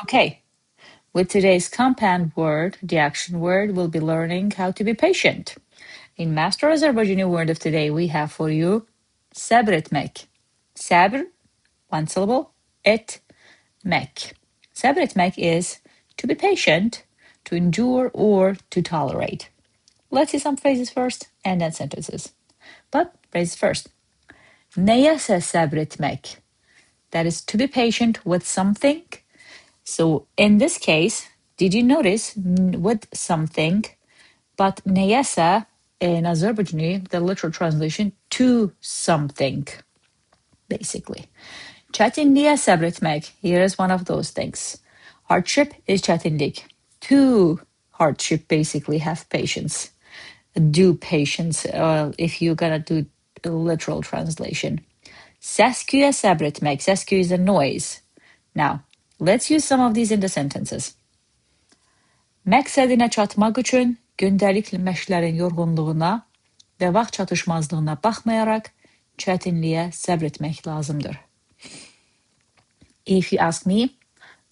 Okay, with today's compound word, the action word, we'll be learning how to be patient. In Master Azerbaijani word of today, we have for you SÄBR ETMÄK. SÄBR, one syllable, etmek. SÄBR ETMEK is to be patient, to endure, or to tolerate. Let's see some phrases first and then sentences. But phrases first. Nəyəsə SƏBR ETMEK. That is to be patient with something. So in this case, did you notice with something, but nəyəsə in Azerbaijani, the literal translation, to something, basically. Çətinliyə SƏBR ETMEK, here is one of those things. Hardship is çətinlik. To hardship, basically, have patience. Do patience, if you're gonna do a literal translation. Səs-küyə SƏBR ETMEK. Səs-küyə is a noise. Now, let's use some of these in the sentences. Məqsədinə çatmaq üçün gündəlik məşqlərin yorğunluğuna və vaxt çatışmazlığına baxmayaraq çətinliyə səbr etmək lazımdır. If you ask me,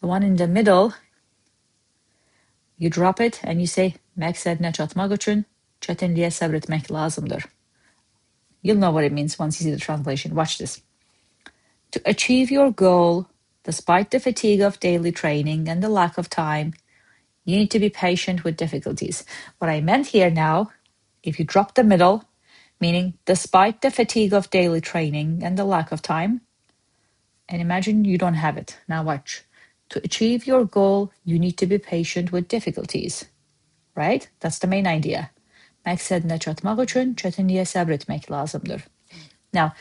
the one in the middle, you drop it and you say məqsədinə çatmaq üçün çətinliyə səbr etmək lazımdır. You'll know what it means once you see the translation. Watch this. To achieve your goal, despite the fatigue of daily training and the lack of time, you need to be patient with difficulties. What I meant here now, if you drop the middle, meaning despite the fatigue of daily training and the lack of time, and imagine you don't have it. Now watch. To achieve your goal, you need to be patient with difficulties. Right? That's the main idea. Məqsədinə çatmaq üçün çətinliyə səbr etmək lazımdır. Now,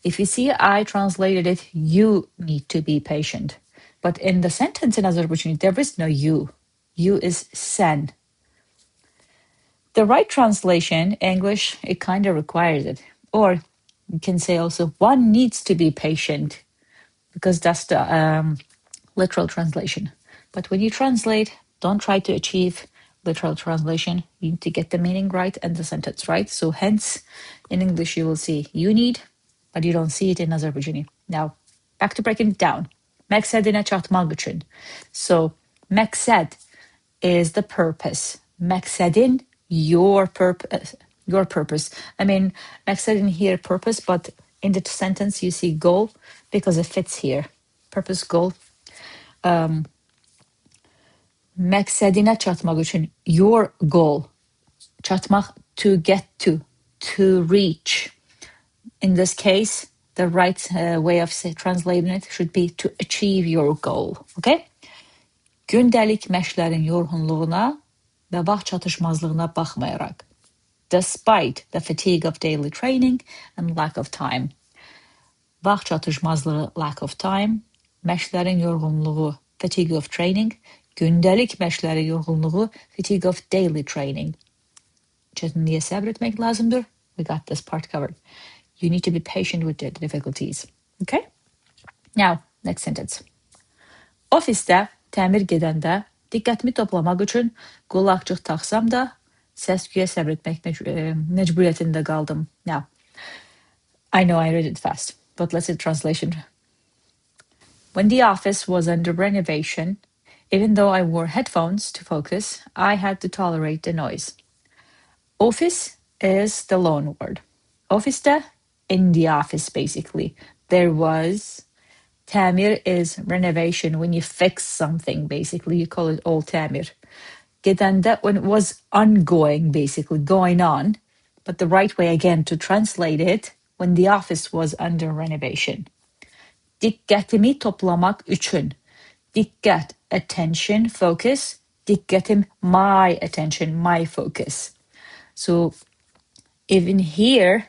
if you see, I translated it, you need to be patient. But in the sentence in Azerbaijani, there is no you. You is sen. The right translation, English, it kind of requires it. Or you can say also, one needs to be patient, because that's the literal translation. But when you translate, don't try to achieve literal translation. You need to get the meaning right and the sentence right. So hence, in English, you will see you need, but you don't see it in Azerbaijani. Now, back to breaking it down. Məqsədinə çatmaq üçün. So, məqsəd is the purpose. Məqsədin, your purpose. Your purpose. I mean, məqsədin here, purpose, but in the sentence you see goal because it fits here. Purpose, goal. Məqsədinə çatmaq üçün, your goal. Çatmaq, to get to reach. In this case, the right way of translating it should be to achieve your goal. Okay? Gündəlik məşqlərin yorğunluğuna və vaxt çatışmazlığına baxmayaraq. Despite the fatigue of daily training and lack of time. Vaxt çatışmazlığı, lack of time. Məşqlərin yorğunluğu, fatigue of training. Gündəlik məşqlərin yorğunluğu, fatigue of daily training. Çətinliyə səbr etmək lazımdır. We got this part covered. You need to be patient with the difficulties. Okay? Now, next sentence. Ofisdə təmir gedəndə diqqətimi toplamaq üçün qulaqcıq taxsam da səs-küyə səbr etmək məcburiyyətində qaldım. Now, I know I read it fast, but let's see the translation. When the office was under renovation, even though I wore headphones to focus, I had to tolerate the noise. Office is the loan word. Ofisdə, in the office, basically. There was. Təmir is renovation, when you fix something, basically. You call it old təmir. Gedəndə, when it was ongoing, basically, going on. But the right way, again, to translate it, when the office was under renovation. Diqqətimi toplamaq üçün. Diqqət, attention, focus. Diqqətim, my attention, my focus. So, even here,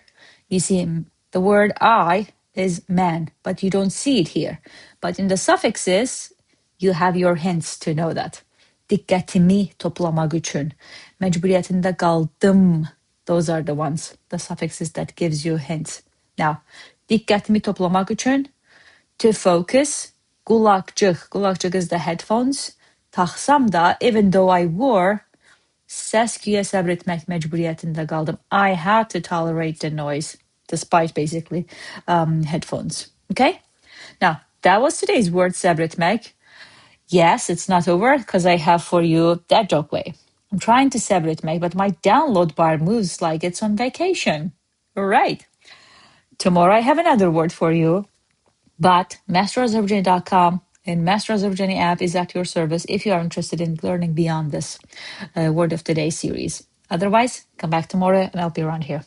you see the word I is man, but you don't see it here. But in the suffixes, you have your hints to know that. Diqqətimi toplamaq üçün. Məcburiyyətində qaldım. Those are the ones, the suffixes that gives you hints. Now, diqqətimi toplamaq üçün, to focus, qulaqcıq. Qulaqcıq is the headphones. Taxsam da, even though I wore, səs-küyə səbr etmək məcburiyyətində qaldım. I had to tolerate the noise, despite basically headphones. Okay? Now, that was today's word, səbr etmək. Yes, it's not over because I have for you that joke way. I'm trying to SÄBR ETMÄK, but my download bar moves like it's on vacation. All right. Tomorrow I have another word for you, but masterazerbaijani.com and Master Azerbaijani app is at your service if you are interested in learning beyond this Word of the Day series. Otherwise, come back tomorrow and I'll be around here.